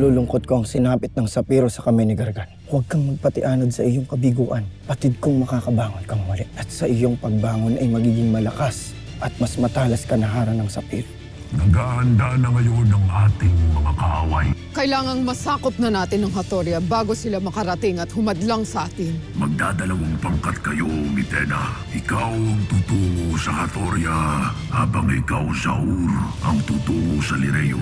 Nalulungkot ko ang sinapit ng sapiro sa kamay ni Gargan. Huwag kang magpatianod sa iyong kabiguan. Patid kong makakabangon kang muli. At sa iyong pagbangon ay magiging malakas at mas matalas kanaharan ng sapiro. Naghahanda na ngayon ang ating mga kaaway. Kailangang masakop na natin ang Hatoria bago sila makarating at humadlang sa atin. Magdadalawang pangkat kayo, Mitena. Ikaw ang tutungo sa Hatoria, habang ikaw, Zaur, ang tutungo sa Lireo.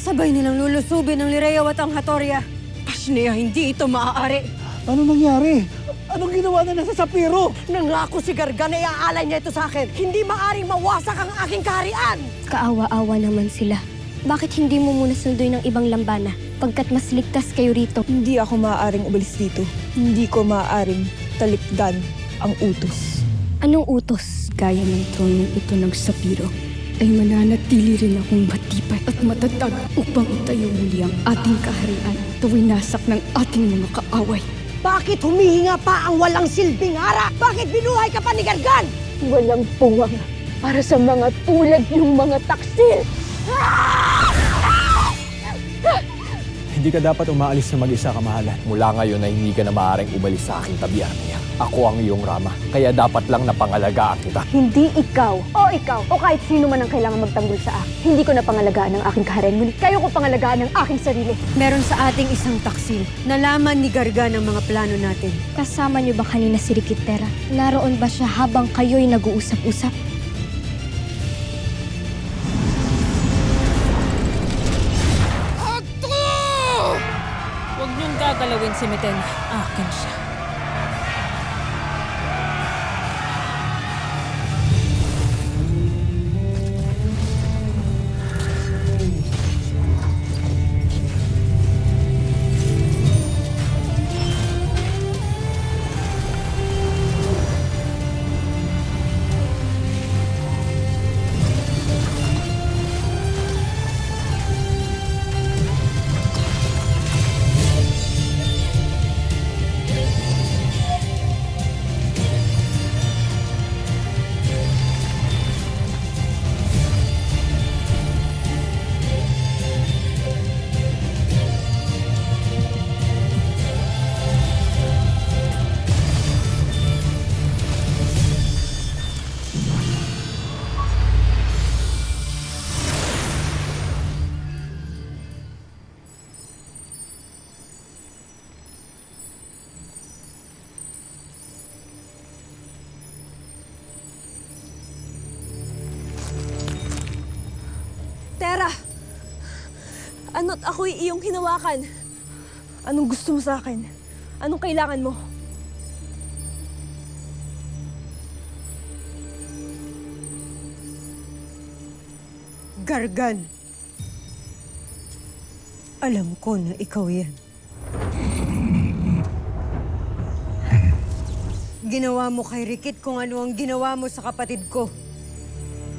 Sabay nilang lulusubin ang Lireo at ang Hatoria. Pasneya, hindi ito maaari. Ano nangyari? Anong ginawa na sa sapiro? Nangako si Gargan na iaalay niya ito sa akin. Hindi maaring mawasak ang aking kaharian. Kaawa-awa naman sila. Bakit hindi mo muna sunduin ng ibang lambana? Pagkat mas ligtas kayo rito. Hindi ako maaaring umalis dito. Hindi ko maaaring talikdan ang utos. Anong utos? Gaya ng tronong ito ng sapiro, ay mananatili rin akong matibay at matatag upang itayo muli ang ating kaharian tuwing nasak ng ating mga kaaway. Bakit humihinga pa ang walang silbing hara? Bakit binuhay ka pa ni Gargan? Walang puwang para sa mga tulad ng mga taksil. Hindi ka dapat umaalis na mag-isa, kamahalan. Mula ngayon ay hindi ka na maaaring umalis sa aking tabi, Armia. Ako ang iyong Rama, kaya dapat lang napangalagaan kita. Hindi ikaw o kahit sino man ang kailangan magtanggol sa akin. Hindi ko na pangalagaan ang aking kaharian, ngunit kayo ko pangalagaan ang aking sarili. Meron sa ating isang taksil. Nalaman ni Gargan ang mga plano natin. Kasama niyo ba kanina si Rikitera? Naroon ba siya habang kayo'y nag-uusap-usap? Huwag niyong gagalawin si Miten. Akin siya. Tera! Ano't ako'y iyong hinawakan? Anong gusto mo sa akin? Anong kailangan mo? Gargan. Alam ko na ikaw yan. Ginawa mo kay Rikit kung ano ang ginawa mo sa kapatid ko.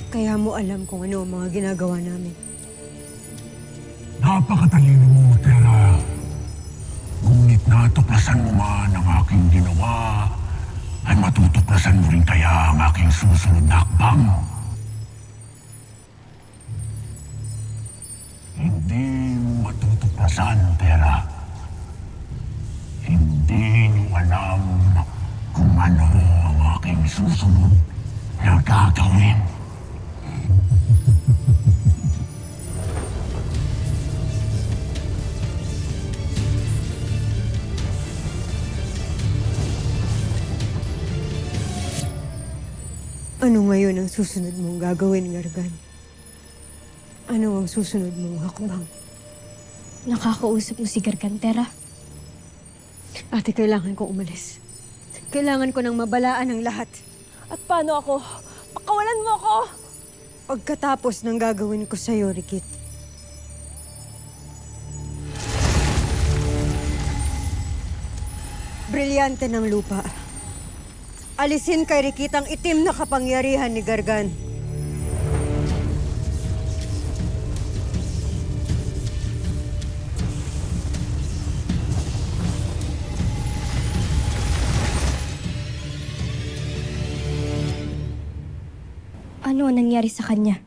Kaya mo alam kung ano ang mga ginagawa namin. Napakatalino mo, Tera. Ngunit natuklasan mo man ang aking ginawa, ay matutuklasan mo rin kaya ang aking susunod na hakbang. Hindi mo matutuklasan, Tera. Hindi niyo alam kung ano ang aking susunod na gagawin. Ano ngayon ang susunod mong gagawin, Gargan? Ano ang susunod mong hakbang? Nakakausap mo si Gargantera? Ate, kailangan ko umalis. Kailangan ko nang mabalaan ang lahat. At paano ako? Pakawalan mo ako! Pagkatapos ng gagawin ko sa'yo, Rikit. Brilyante ng lupa. Alisin kay Rikit ang itim na kapangyarihan ni Gargan. Ano ang nangyari sa kanya?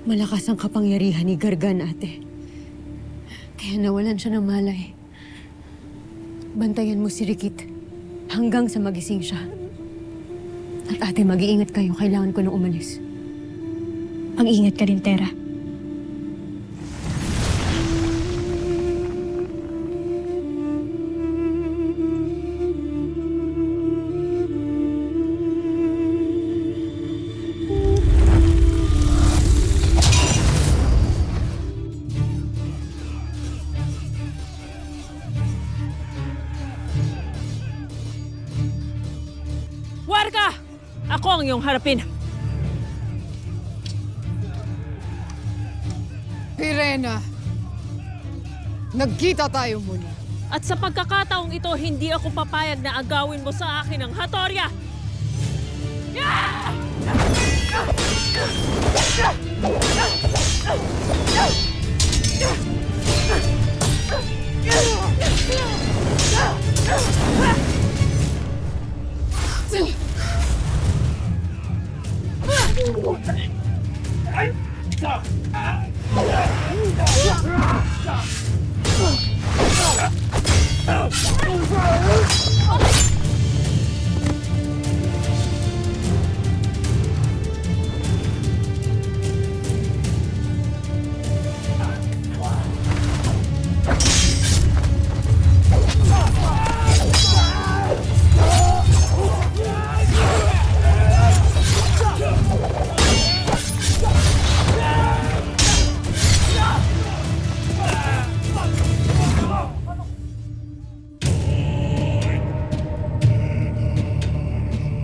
Malakas ang kapangyarihan ni Gargan, ate. Kaya nawalan siya ng malay. Bantayan mo si Rikit hanggang sa magising siya. At ate, mag-iingat kayo. Kailangan ko nang umalis. Mag-ingat ka rin, Tera. Warga! Ako ang iyong harapin. Pirena, nagkita tayo muli. At sa pagkakataong ito, hindi ako papayag na agawin mo sa akin ang Hatoria!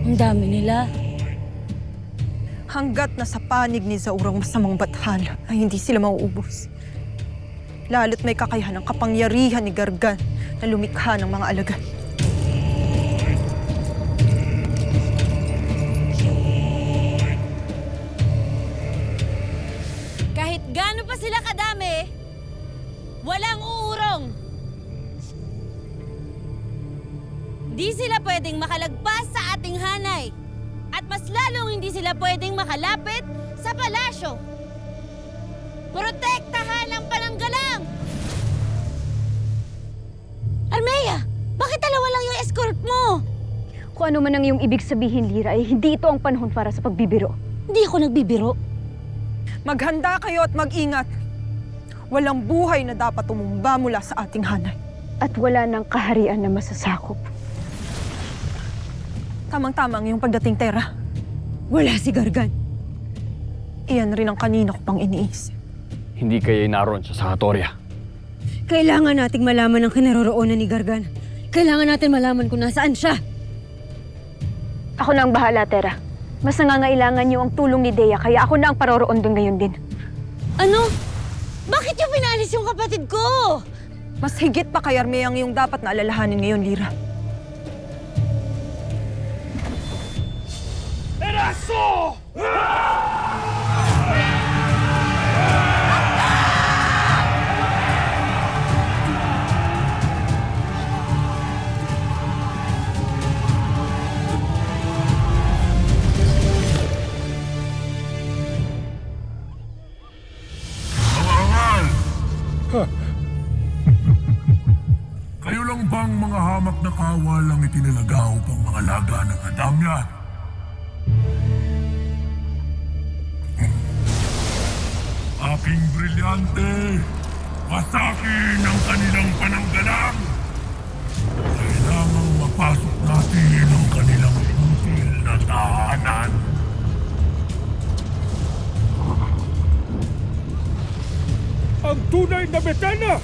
Ang dami nila. Hanggat nasa panig ni Zaurang masamang bathala ay hindi sila mauubos. Lalo't may kakayahan ng kapangyarihan ni Gargan na lumikha ng mga alagad. Kahit gaano pa sila kadami, walang uurong. Di sila pwedeng makalagpas sa ating hanay. At mas lalong hindi sila pwedeng makalapit sa palasyo. Protektahan ang pananggalang! Armea, bakit dalawa lang yung escort mo? Kung ano man ang iyong ibig sabihin, Lyra, ay hindi ito ang panahon para sa pagbibiro. Hindi ako nagbibiro. Maghanda kayo at mag-ingat. Walang buhay na dapat tumumba mula sa ating hanay. At wala ng kaharian na masasakop. Tamang-tama ang iyong pagdating, Tera. Wala si Gargan. Iyan rin ang kanina ko pang iniisip. Hindi kaya naroon siya sa Hatoria. Kailangan nating malaman ang kinaroroonan ni Gargan. Kailangan natin malaman kung nasaan siya. Ako na ang bahala, Tera. Mas nangangailangan niyo ang tulong ni Dea, kaya ako na ang paroroon doon ngayon din. Ano? Bakit yung pinalis yung kapatid ko? Mas higit pa kay Armea ang iyong dapat na alalahanin ngayon, Lyra. Eraso! Kayo lang bang mga hamak na kawal ang itinalagaw pang mga laga ng Adamya? Aking brilyante, wasakin ang kanilang pananggalang. Kailangang mapasok natin ang kanilang sutil na tahanan. Ang tunay na betana!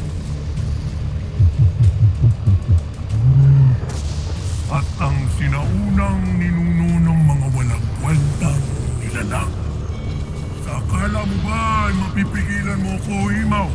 At ang sinaunang ninuno ng mga walang kwentang nilalang. Sa akala mo ba ay mapipigilan mo ko, Himaw?